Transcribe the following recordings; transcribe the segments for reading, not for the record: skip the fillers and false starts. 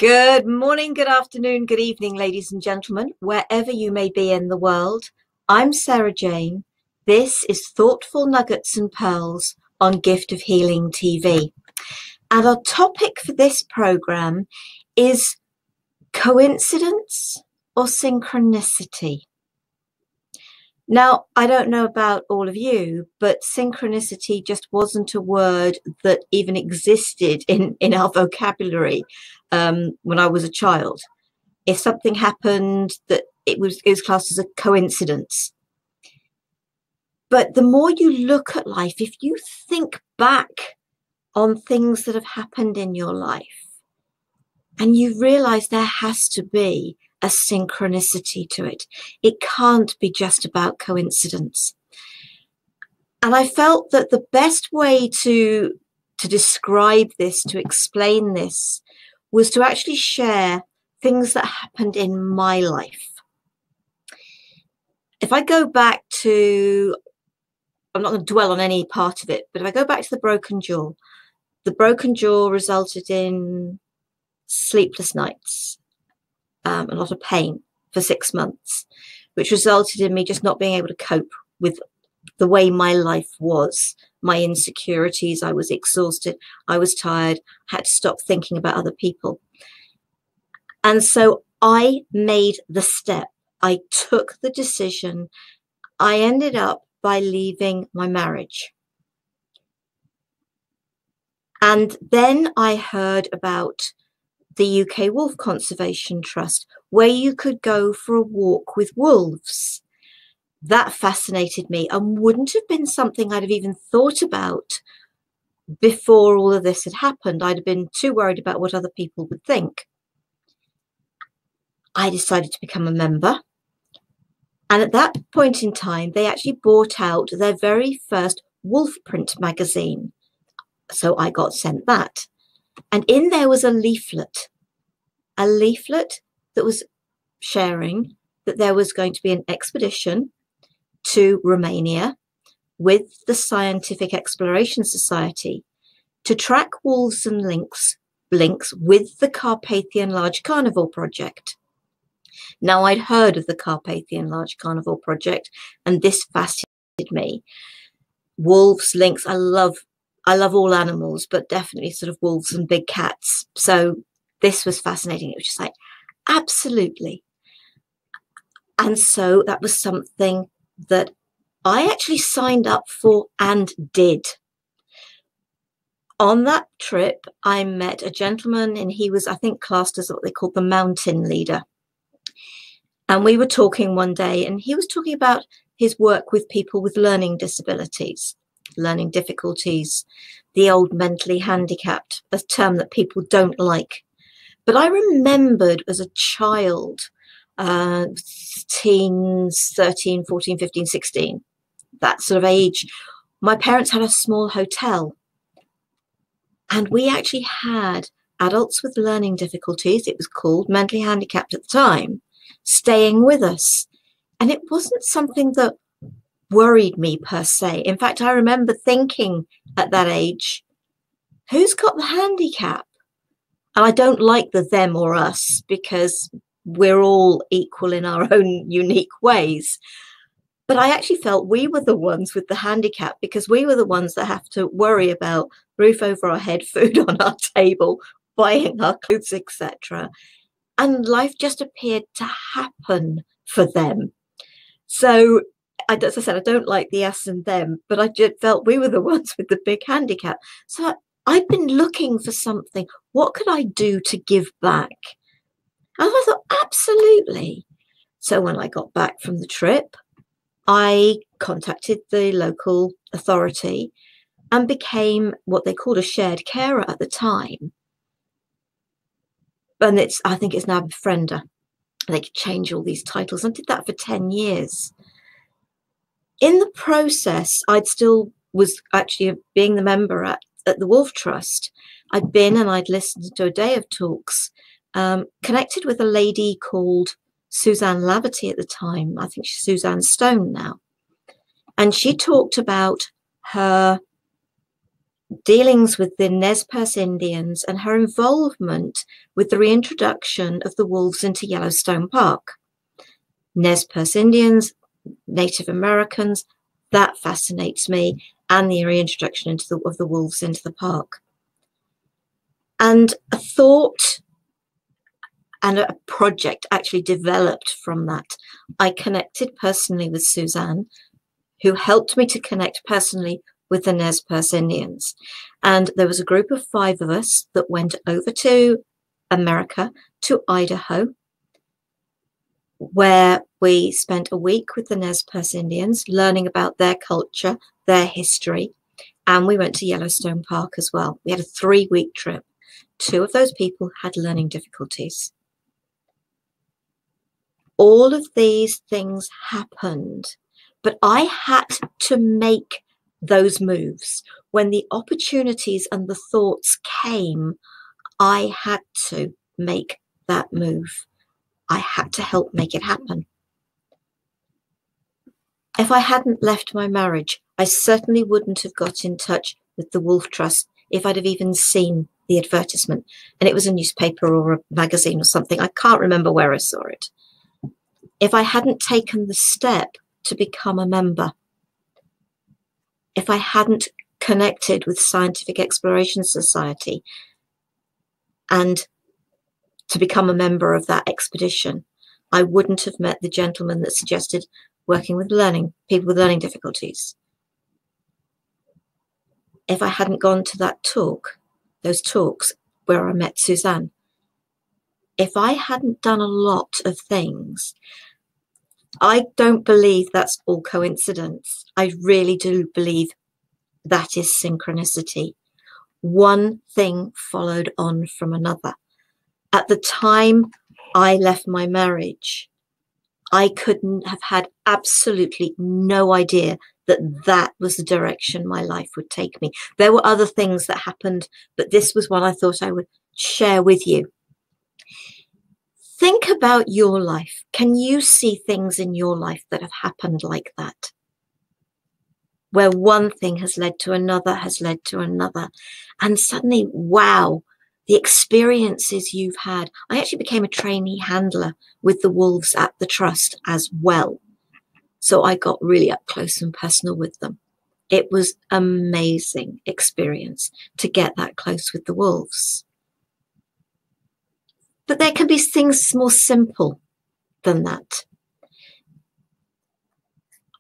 Good morning, good afternoon, good evening, ladies and gentlemen, wherever you may be in the world. I'm Sarah Jane. This is Thoughtful Nuggets and Pearls on Gift of Healing TV. And our topic for this program is coincidence or synchronicity. Now, I don't know about all of you, but synchronicity just wasn't a word that even existed in our vocabulary when I was a child. If something happened, that it was classed as a coincidence. But the more you look at life, if you think back on things that have happened in your life, and you realize there has to be a synchronicity to it. It can't be just about coincidence. And I felt that the best way to describe this, to explain this, was to actually share things that happened in my life. If I go back to, I'm not going to dwell on any part of it, but if I go back to the broken jaw resulted in sleepless nights, a lot of pain for 6 months, which resulted in me just not being able to cope with the way my life was, my insecurities. I was exhausted, I was tired, had to stop thinking about other people. And so I made the step. I took the decision. I ended up by leaving my marriage. And then I heard about the UK Wolf Conservation Trust, where you could go for a walk with wolves. That fascinated me and wouldn't have been something I'd have even thought about before all of this had happened. I'd have been too worried about what other people would think. I decided to become a member. And at that point in time, they actually bought out their very first wolf print magazine. So I got sent that. And in there was a leaflet that was sharing that there was going to be an expedition to Romania with the Scientific Exploration Society to track wolves and lynx with the Carpathian Large Carnivore Project. Now, I'd heard of the Carpathian Large Carnivore Project, and this fascinated me. Wolves, lynx, I love all animals, but definitely sort of wolves and big cats. So this was fascinating. It was just like, absolutely. And so that was something that I actually signed up for and did. On that trip, I met a gentleman, and he was, I think, classed as what they called the mountain leader. And we were talking one day, and he was talking about his work with people with learning disabilities, learning difficulties, the old mentally handicapped, a term that people don't like. But I remembered as a child, teens, 13, 14, 15, 16, that sort of age, my parents had a small hotel. And we actually had adults with learning difficulties, it was called mentally handicapped at the time, staying with us. And it wasn't something that worried me per se. In fact, I remember thinking at that age, who's got the handicap? And I don't like the them or us, because we're all equal in our own unique ways. But I actually felt we were the ones with the handicap, because we were the ones that have to worry about roof over our head, food on our table, buying our clothes, etc. And life just appeared to happen for them. So, as I said, I don't like the us and them, but I just felt we were the ones with the big handicap. So I'd been looking for something. What could I do to give back? And I thought, absolutely. So when I got back from the trip, I contacted the local authority and became what they called a shared carer at the time. And I think it's now a befriender. They could change all these titles. I did that for 10 years. In the process, I'd still was actually being the member at the Wolf Trust. I'd been and I'd listened to a day of talks, connected with a lady called Suzanne Laverty at the time. I think she's Suzanne Stone now. And she talked about her dealings with the Nez Perce Indians and her involvement with the reintroduction of the wolves into Yellowstone Park. Nez Perce Indians, Native Americans, that fascinates me, and the reintroduction of the wolves into the park. And a thought and a project actually developed from that. I connected personally with Suzanne, who helped me to connect personally with the Nez Perce Indians. And there was a group of 5 of us that went over to America, to Idaho, where we spent a week with the Nez Perce Indians, learning about their culture, their history, and we went to Yellowstone Park as well. We had a 3-week trip. 2 of those people had learning difficulties. All of these things happened, but I had to make those moves. When the opportunities and the thoughts came, I had to make that move. I had to help make it happen. If I hadn't left my marriage, I certainly wouldn't have got in touch with the Wolf Trust if I'd have even seen the advertisement. And it was a newspaper or a magazine or something. I can't remember where I saw it. If I hadn't taken the step to become a member, if I hadn't connected with Scientific Exploration Society and to become a member of that expedition, I wouldn't have met the gentleman that suggested working with people with learning difficulties. If I hadn't gone to those talks where I met Suzanne, if I hadn't done a lot of things, I don't believe that's all coincidence. I really do believe that is synchronicity. One thing followed on from another. At the time I left my marriage, I couldn't have had absolutely no idea that that was the direction my life would take me. There were other things that happened, but this was one I thought I would share with you. Think about your life. Can you see things in your life that have happened like that? Where one thing has led to another, and suddenly, wow, the experiences you've had. I actually became a trainee handler with the wolves at the trust as well. So I got really up close and personal with them. It was an amazing experience to get that close with the wolves. But there can be things more simple than that.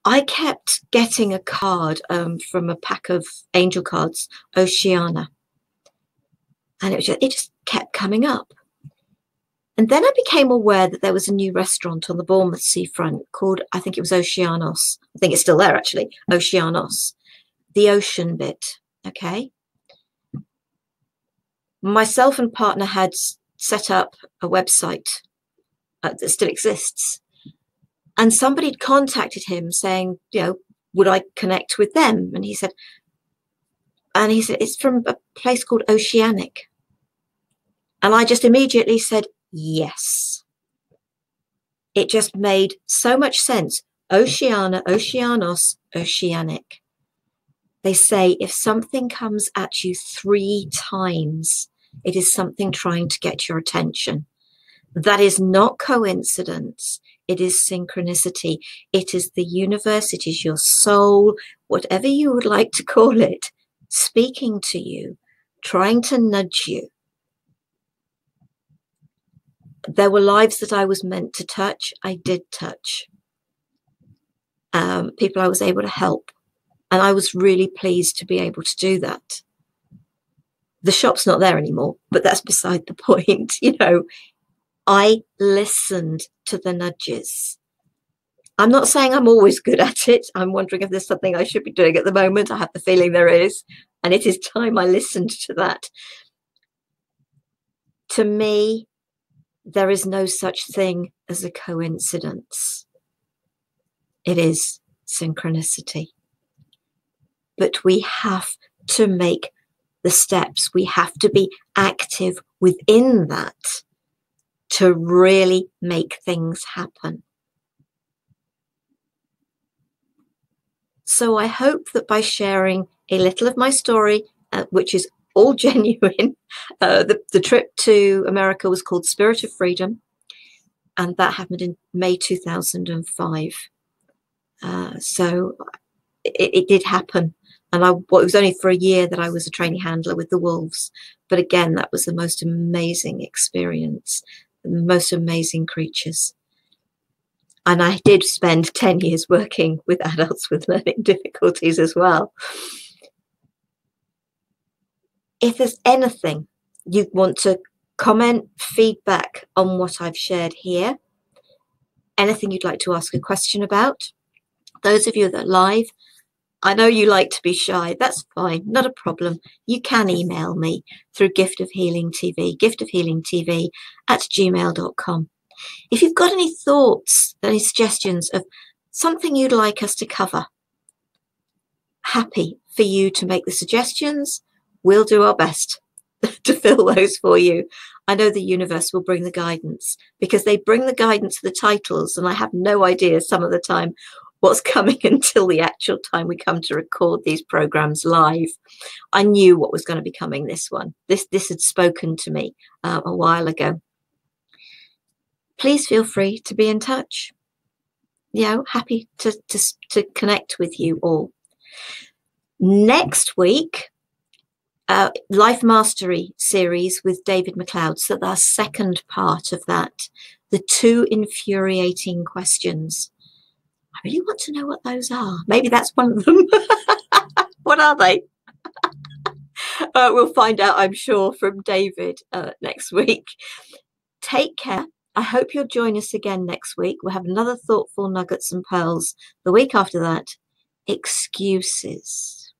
I kept getting a card from a pack of angel cards, Oceana. And it just kept coming up. And then I became aware that there was a new restaurant on the Bournemouth seafront called, I think it was Oceanos. I think it's still there, actually, Oceanos. The ocean bit, okay? Myself and partner had set up a website that still exists. And somebody had contacted him saying, would I connect with them? And he said, it's from a place called Oceanic. And I just immediately said, yes. It just made so much sense. Oceana, Oceanos, Oceanic. They say if something comes at you 3 times, it is something trying to get your attention. That is not coincidence. It is synchronicity. It is the universe. It is your soul, whatever you would like to call it, speaking to you, trying to nudge you. There were lives that I was meant to touch. I did touch. People I was able to help. And I was really pleased to be able to do that. The shop's not there anymore, but that's beside the point. I listened to the nudges. I'm not saying I'm always good at it. I'm wondering if there's something I should be doing at the moment. I have the feeling there is. And it is time I listened to that. To me, there is no such thing as a coincidence. It is synchronicity. But we have to make the steps. We have to be active within that to really make things happen. So I hope that by sharing a little of my story which is all genuine. The trip to America was called Spirit of Freedom, and that happened in May 2005. So it did happen. And it was only for a year that I was a training handler with the wolves. But again, that was the most amazing experience, the most amazing creatures. And I did spend 10 years working with adults with learning difficulties as well. If there's anything you want to comment, feedback on what I've shared here, anything you'd like to ask a question about, those of you that are live, I know you like to be shy. That's fine. Not a problem. You can email me through Gift of Healing TV, giftofhealingtv@gmail.com. If you've got any thoughts, any suggestions of something you'd like us to cover, happy for you to make the suggestions. We'll do our best to fill those for you. I know the universe will bring the guidance, because they bring the guidance to the titles, and I have no idea some of the time what's coming until the actual time we come to record these programs live. I knew what was going to be coming this one. This had spoken to me a while Please feel free to be in touch. Happy to connect with you all. Next week, Life Mastery series with David McLeod. So the second part of that, the 2 infuriating questions. I really want to know what those are. Maybe that's one of them. What are they? We'll find out, I'm sure, from David next week. Take care. I hope you'll join us again next week. We'll have another Thoughtful Nuggets and Pearls. The week after that, excuses.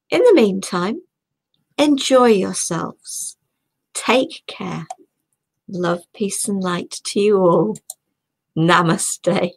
In the meantime, enjoy yourselves. Take care. Love, peace, and light to you all. Namaste.